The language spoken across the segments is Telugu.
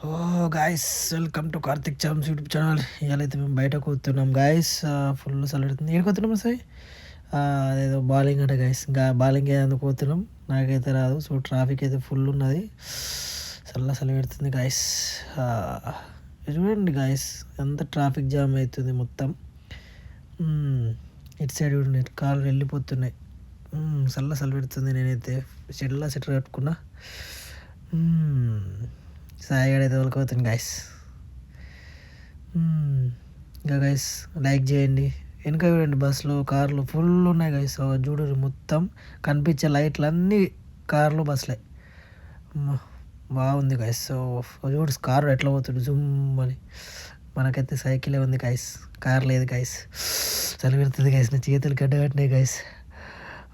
Oh guys, welcome to Karthik చామ్స్ యూట్యూబ్ ఛానల్. ఇవాళ అయితే మేము బయటకు వస్తున్నాం గాయస్. ఫుల్ సలడుతుంది. ఏడికి వస్తున్నాం సార్? అదేదో బాలింగ్ అంటే గాయస్. ఇంకా బాలింగ్ ఎందుకు పోతున్నాం నాకైతే రాదు. సో ట్రాఫిక్ అయితే ఫుల్ ఉన్నది, చల్ల పెడుతుంది గాయస్. చూడండి గాయస్, ఎంత ట్రాఫిక్ జామ్ అవుతుంది మొత్తం. ఇటు సైడ్ చూడండి, కార్లు వెళ్ళిపోతున్నాయి. చల్ల పెడుతుంది. నేనైతే షెడ్లా సెటర్ కట్టుకున్నా. సాయిగడైతే వెళ్ళిపోతుంది గాయస్. ఇంకా గాయస్ లైక్ చేయండి. వెనక చూడండి, బస్సులు కార్లు ఫుల్ ఉన్నాయి గాయస్. చూడండి, మొత్తం కనిపించే లైట్లు అన్నీ కార్లు బస్సులే. బాగుంది గాయస్. సో చూడు కారు ఎట్లా పోతుంది జుమ్ అని. మనకైతే సైకిలే ఉంది గాయస్, కార్ లేదు గాయస్. చలి పెడుతుంది గాయస్, నా చేతులు గడ్డగట్టినాయి గాయస్.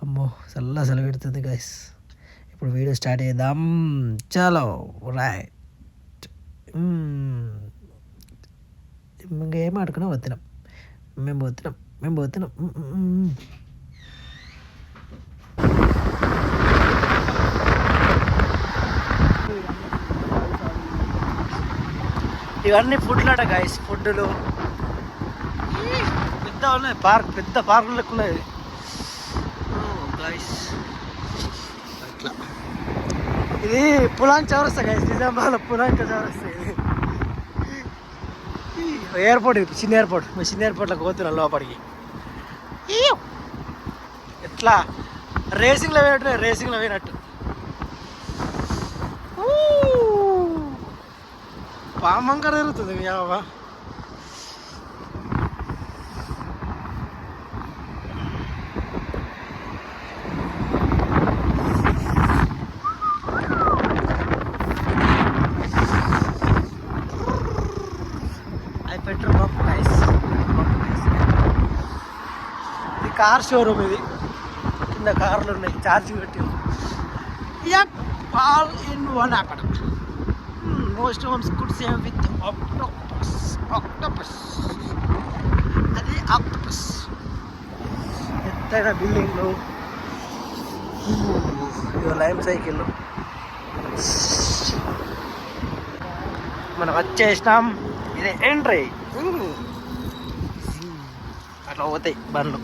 అమ్మో చలి పెడుతుంది గాయస్. ఇప్పుడు వీడియో స్టార్ట్ చేద్దాం. చలో రైట్. ఇంకేం ఆడుకున్నా వస్తున్నాం. మేము పోతున్నాం. ఇవన్నీ ఫుడ్లు అట గాయస్. ఫుడ్లు పెద్ద ఉన్నాయి. పెద్ద పార్కులు లెక్క ఉన్నాయి గాయస్. అట్లా ఇది పులాంగ్ చౌరస్తా గాయస్, నిజామాబాద్లో పులాంగ్ చౌరస్తా. ఇది ఎయిర్పోర్ట్, ఇది చిన్న ఎయిర్పోర్ట్లోకి పోతున్నాం లోపలికి. ఎట్లా రేసింగ్లో పోయినట్టు పామంకర జరుగుతుంది. యావా పెట్రోల్ పంప్ గైస్. ఇది కార్ షోరూమ్. ఇది కింద కార్లు ఉన్నాయి, ఛార్జింగ్ పెట్టి. ఆల్ ఇన్ వన్ అక్కడ. Most homes could same with octopus. అది ఆక్టోపస్. ఎత్తైన బిల్డింగ్లు, లైమ్ సైకిల్. మనం వచ్చేసినాం. ఇదే ఎంట్రీ. అట్లా పోతాయి బండ్లు.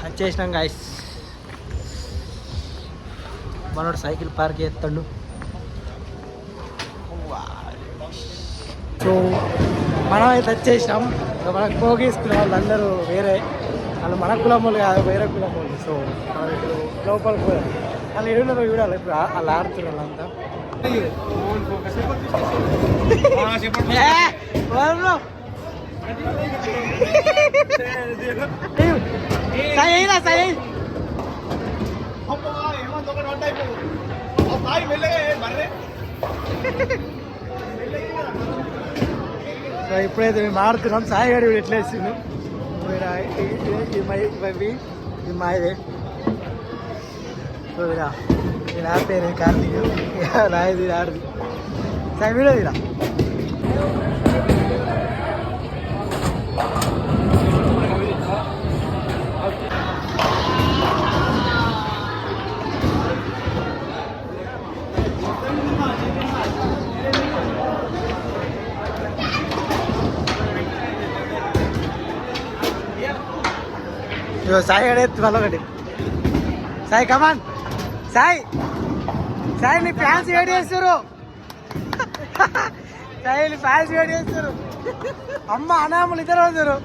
వచ్చేసినాం గాయస్. మనోడు సైకిల్ పార్క్ చేస్తాడు. సో మనం అయితే వచ్చేసినాం. మనకు పోగేసుకునే వాళ్ళు అందరూ వేరే వాళ్ళు, మన కులం వాళ్ళు కాదు, వేరే కులం వాళ్ళు. సో మనం ఇప్పుడు లోపలికి పోయాం. వాళ్ళు ఏడున్నదో చూడాలి. ఇప్పుడు వాళ్ళు ఆడుతున్నారు వాళ్ళంతా. సో ఇప్పుడైతే మేము ఆడుతున్నాం. సాయిగాడు ఎట్లా వేసిండు. ఇది మాదే. సో నేను ఆడితే కార్తీక్ నాది ఆడది. సాయి వీడియో తీరా. సాయి అడే ఒకటి. సాయి కమాన్. సాయి నీ ఫ్యాన్స్ వేడి చేస్తారు. సాయి నీ ఫ్యాన్స్ వేడి చేస్తారు. అమ్మ అనామలు ఇద్దరు వస్తారు.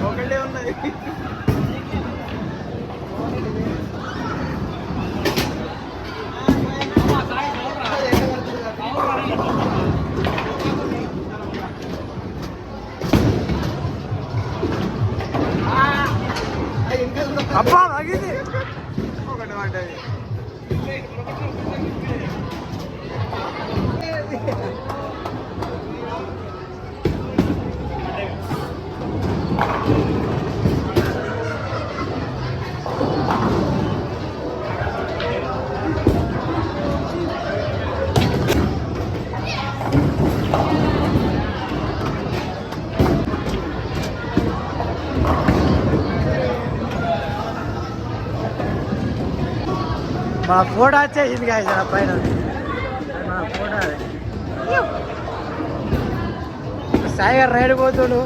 ఒకటే ఉన్నది. అబ్బా ఆగింది. ఒకటి పడ్డది. మా ఫోటో వచ్చేసింది కాదు సార్ పైన మా ఫోటో సాయి గారు రైడ్ పోతుడు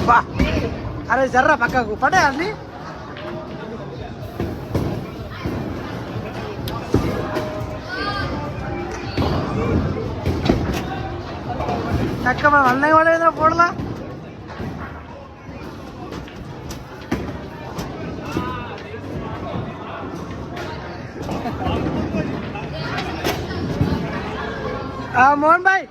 బా అరే జర్రా పక్కకు పడే అన్ని చక్క మనం అన్నయ్య పడేదా పోడలా మోహన్ భాయ్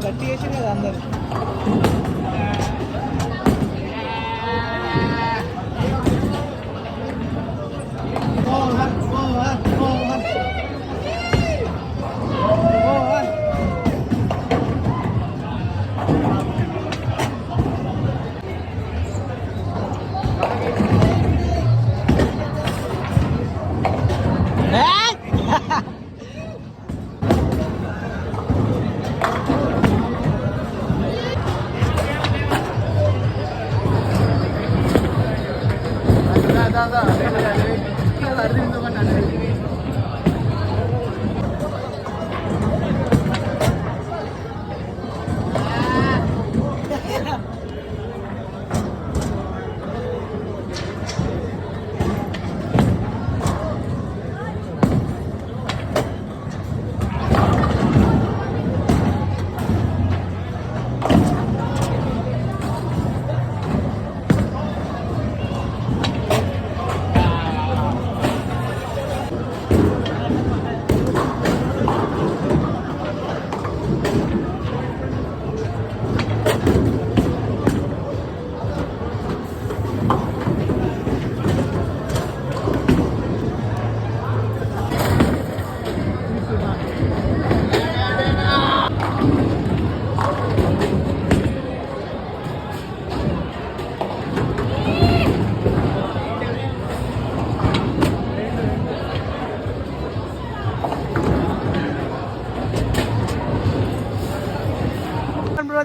గట్టి చేసి కదా అందరు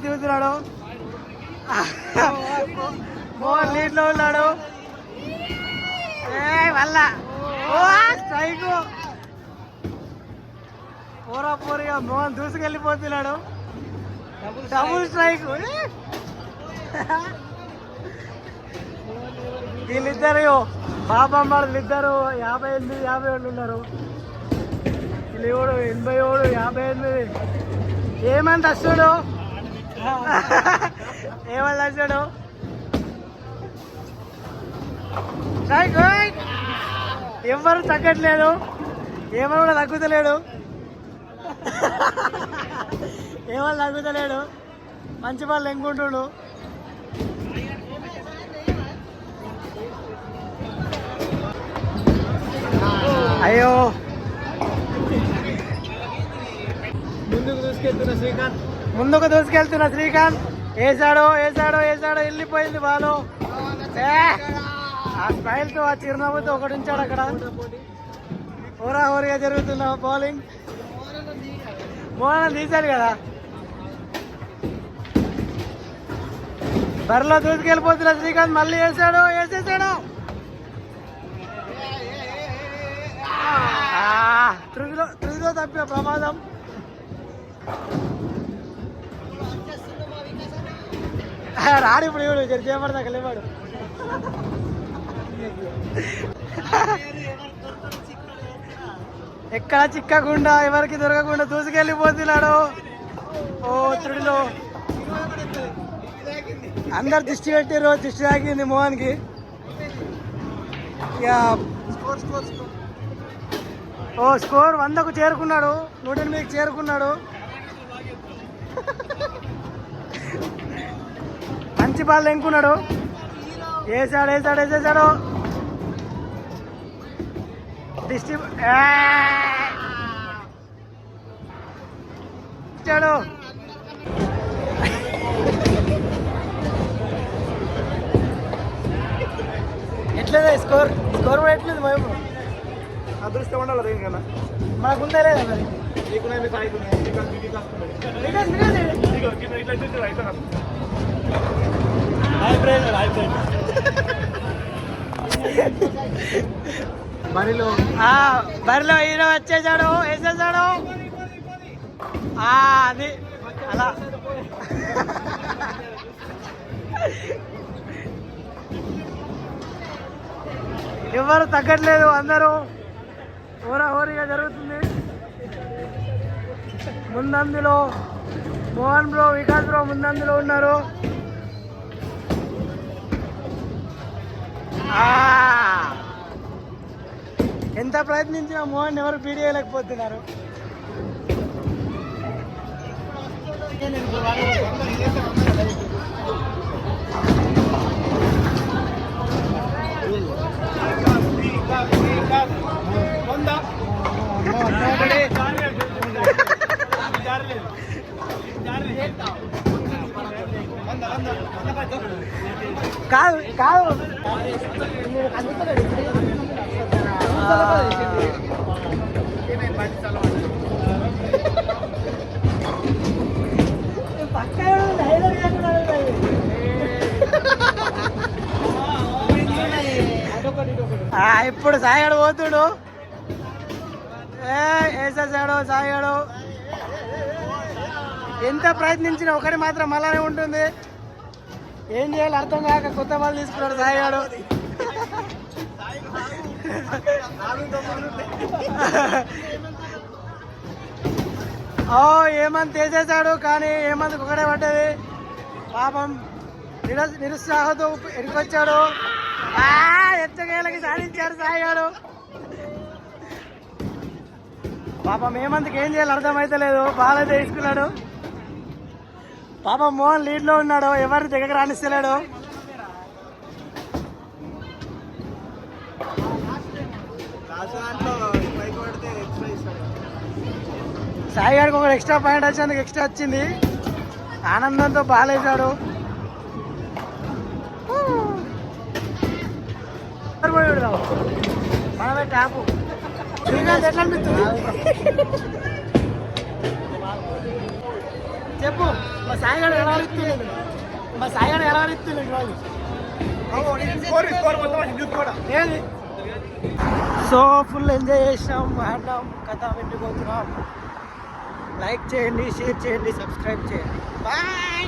తిరుగుతున్నాడు మోహన్ లీడ్ లో ఉన్నాడు వల్ల స్ట్రైక్ పూరా పూరిగా మోహన్ దూసుకెళ్ళిపోతున్నాడు డబుల్ స్ట్రైక్ వీళ్ళిద్దరు బాబమ్మలు ఇద్దరు 58 51 ఉన్నారు వీళ్ళు 87 58 ఏమంత వస్తుడు ఏమన్నా వచ్చాడు ఎవరు తగ్గట్లేదు ఏమని కూడా తగ్గుతలేడు ఏమో తగ్గుతలేడు, మంచి వాళ్ళు ఎంకుంటుడు. అయ్యో ముందుకు దూసుకెళ్తున్న శ్రీకాంత్ వేసాడో వెళ్ళిపోయింది బాలు. ఆ స్మైల్తో ఆ చిరునవ్వుతో ఒకటి ఉంచాడు అక్కడ. హోరాహోరీగా జరుగుతున్న బౌలింగ్. మోహన్ తీశాడు కదా, బరిలో దూసుకెళ్ళిపోతున్న శ్రీకాంత్ మళ్ళీ వేసేసాడు. త్రుదిలో తప్పిన ప్రమాదం. రాడు ఇప్పుడు ఇవ్వడు, చేపడదాకా లేవాడు. ఎక్కడ చిక్కకుండా ఎవరికి దొరకకుండా దూసుకెళ్ళిపోతున్నాడు. ఓ త్రుడిలో అందరు దృష్టి పెట్టారు, దృష్టి తాకింది మోహన్కి. ఓ స్కోర్ 100కు చేరుకున్నాడు, 108కి చేరుకున్నాడు. మంచి బాల్ ఎంకున్నాడు, వేసాడు. ఇచ్చాడు. ఎట్లేదు స్కోర్ కూడా ఎట్లేదు మేము. అదృష్టం ఉండాలి దేనికన్నా, మాకుందా లేదా మరి. బరిలో హీరో వచ్చేసాడు, వేసేసాడు. అది అలా ఎవరు తగ్గట్లేదు, అందరూ హోరాహోరీగా జరుగుతుంది. ముందందులో మోహన్ బ్రో, వికాస్ బ్రో ముందందులో ఉన్నారు. ఎంత ప్రయత్నించినా మోహన్ ఎవరు బీట్ చేయలేకపోతున్నారు. కాదు ఇప్పుడు సాయాడు పోతుడు, వేసేసాడు సాయాడు. ఎంత ప్రయత్నించినా ఒకటి మాత్రం అలానే ఉంటుంది. ఏం చేయాలి అర్థం కాక కొత్త బాల్ తీసుకున్నాడు సాయాడు. హేమంత్ వేసేసాడు, కానీ హేమంత్ ఒకటే పడ్డది. పాపం నిరుత్సాహంతో ఎడికొచ్చాడు. ఎచ్చగేలకి సాధించాడు సాయాడు. పాపం హేమంత్కి ఏం చేయాలి అర్థమైతలేదు, బాగా తీసుకున్నాడు. పాపం మోహన్ లీడ్లో ఉన్నాడు, ఎవరిని దగ్గర రాణిస్తలేడు. సాయి గారికి ఒక ఎక్స్ట్రా పాయింట్ వచ్చేందుకు ఎక్స్ట్రా వచ్చింది. ఆనందంతో బాగాలేసాడు. మనమే ట్యాపు. శ్రీకాంత్ ఎట్లా అనిపిస్తుంది చెప్పు. మా సాయిగాడు ఎలా ఇస్తుంది ఏది. సో ఫుల్ ఎంజాయ్ చేసినాం, ఆడినాం, కథ పెట్టుకోతున్నాం. లైక్ చేయండి, షేర్ చేయండి, సబ్స్క్రైబ్ చేయండి. బాయ్.